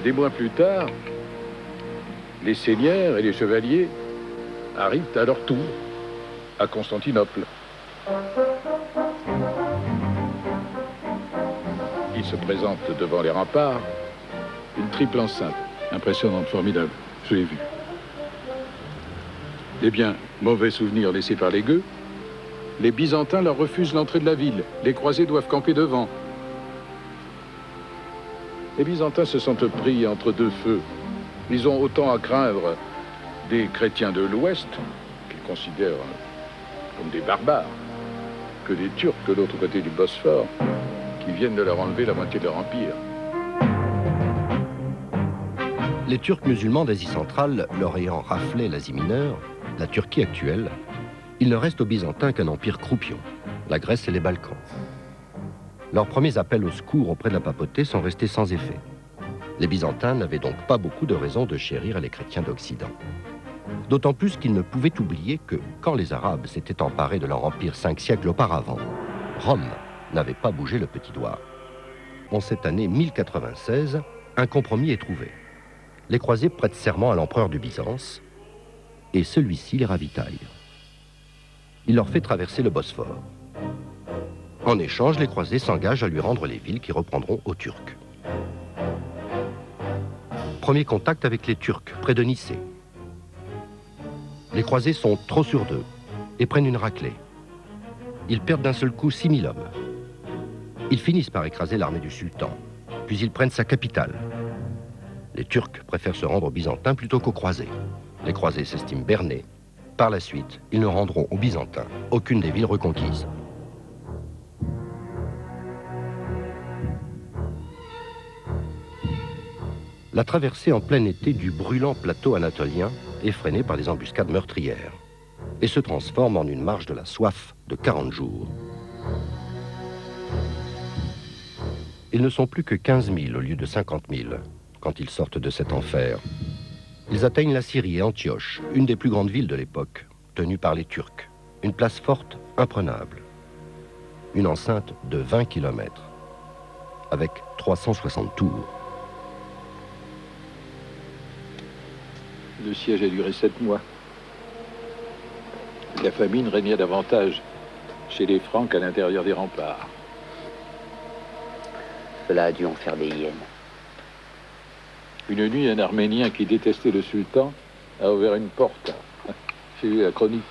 Des mois plus tard, les seigneurs et les chevaliers arrivent à leur tour à Constantinople. Ils se présentent devant les remparts, une triple enceinte, impressionnante, formidable, je l'ai vue. Eh bien, mauvais souvenir laissé par les gueux, les Byzantins leur refusent l'entrée de la ville. Les croisés doivent camper devant. Les Byzantins se sentent pris entre deux feux. Ils ont autant à craindre des chrétiens de l'Ouest, qu'ils considèrent comme des barbares, que des Turcs de l'autre côté du Bosphore, qui viennent de leur enlever la moitié de leur empire. Les Turcs musulmans d'Asie centrale leur ayant raflé l'Asie mineure, la Turquie actuelle, il ne reste aux Byzantins qu'un empire croupion, la Grèce et les Balkans. Leurs premiers appels au secours auprès de la papauté sont restés sans effet. Les Byzantins n'avaient donc pas beaucoup de raisons de chérir les chrétiens d'Occident. D'autant plus qu'ils ne pouvaient oublier que, quand les Arabes s'étaient emparés de leur empire 5 siècles auparavant, Rome n'avait pas bougé le petit doigt. En cette année 1096, un compromis est trouvé. Les croisés prêtent serment à l'empereur du Byzance, et celui-ci les ravitaille. Il leur fait traverser le Bosphore. En échange, les croisés s'engagent à lui rendre les villes qui reprendront aux Turcs. Premier contact avec les Turcs, près de Nicée. Les croisés sont trop sûrs d'eux et prennent une raclée. Ils perdent d'un seul coup 6000 hommes. Ils finissent par écraser l'armée du sultan, puis ils prennent sa capitale. Les Turcs préfèrent se rendre aux Byzantins plutôt qu'aux croisés. Les croisés s'estiment bernés. Par la suite, ils ne rendront aux Byzantins aucune des villes reconquises. La traversée en plein été du brûlant plateau anatolien est freinée par des embuscades meurtrières et se transforme en une marche de la soif de 40 jours. Ils ne sont plus que 15 000 au lieu de 50 000 quand ils sortent de cet enfer. Ils atteignent la Syrie et Antioche, une des plus grandes villes de l'époque, tenue par les Turcs. Une place forte, imprenable. Une enceinte de 20 km, avec 360 tours. Le siège a duré 7 mois. La famine régnait davantage chez les Francs qu'à l'intérieur des remparts. Cela a dû en faire des hyènes. Une nuit, un Arménien qui détestait le sultan a ouvert une porte. J'ai lu la chronique.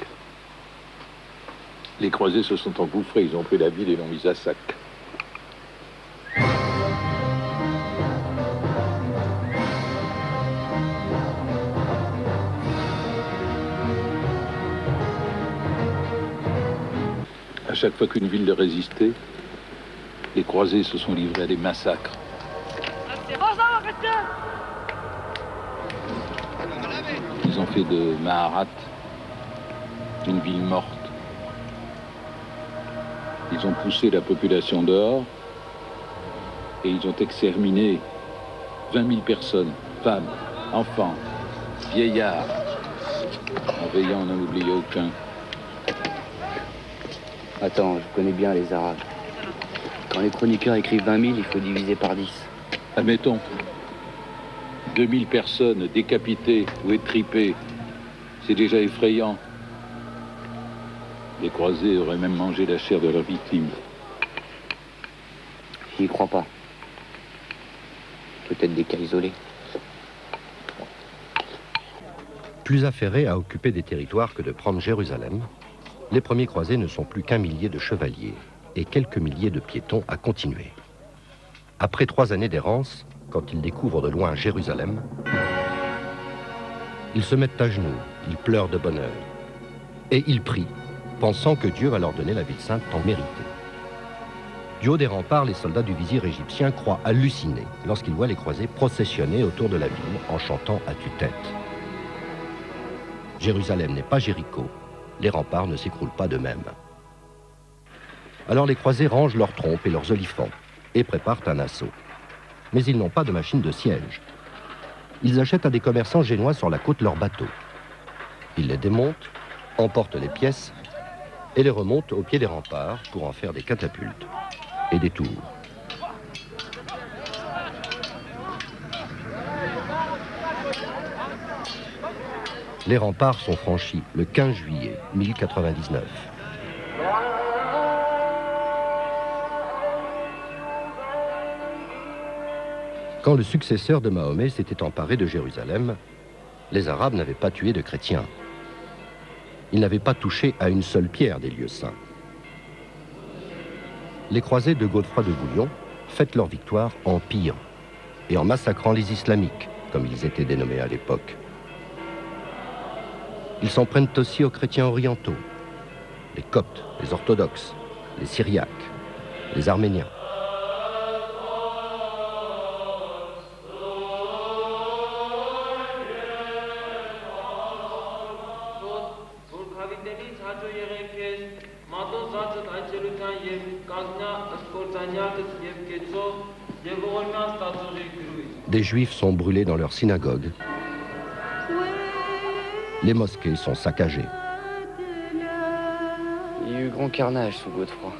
Les croisés se sont engouffrés, ils ont pris la ville et l'ont mise à sac. À chaque fois qu'une ville résistait, les croisés se sont livrés à des massacres. Ils ont fait de Maharat une ville morte. Ils ont poussé la population dehors et ils ont exterminé 20 000 personnes, femmes, enfants, vieillards, en veillant à n'en oublier aucun. Attends, je connais bien les Arabes. Quand les chroniqueurs écrivent 20 000, il faut diviser par 10. Admettons, 2000 personnes décapitées ou étripées, c'est déjà effrayant. Les croisés auraient même mangé la chair de leurs victimes. J'y crois pas. Peut-être des cas isolés. Plus affairés à occuper des territoires que de prendre Jérusalem, les premiers croisés ne sont plus qu'un millier de chevaliers et quelques milliers de piétons à continuer. Après 3 années d'errance, quand ils découvrent de loin Jérusalem, ils se mettent à genoux, ils pleurent de bonheur. Et ils prient, pensant que Dieu va leur donner la ville sainte tant méritée. Du haut des remparts, les soldats du vizir égyptien croient halluciner lorsqu'ils voient les croisés processionner autour de la ville en chantant à tue-tête. Jérusalem n'est pas Jéricho, les remparts ne s'écroulent pas d'eux-mêmes. Alors les croisés rangent leurs trompes et leurs olifants et préparent un assaut. Mais ils n'ont pas de machine de siège. Ils achètent à des commerçants génois sur la côte leurs bateaux. Ils les démontent, emportent les pièces et les remontent au pied des remparts pour en faire des catapultes et des tours. Les remparts sont franchis le 15 juillet 1099. Quand le successeur de Mahomet s'était emparé de Jérusalem, les Arabes n'avaient pas tué de chrétiens. Ils n'avaient pas touché à une seule pierre des lieux saints. Les croisés de Godefroy de Bouillon fêtent leur victoire en pillant et en massacrant les islamiques, comme ils étaient dénommés à l'époque. Ils s'en prennent aussi aux chrétiens orientaux, les Coptes, les orthodoxes, les Syriaques, les Arméniens. Des Juifs sont brûlés dans leurs synagogues. Les mosquées sont saccagées. Il y a eu grand carnage sous Godefroy.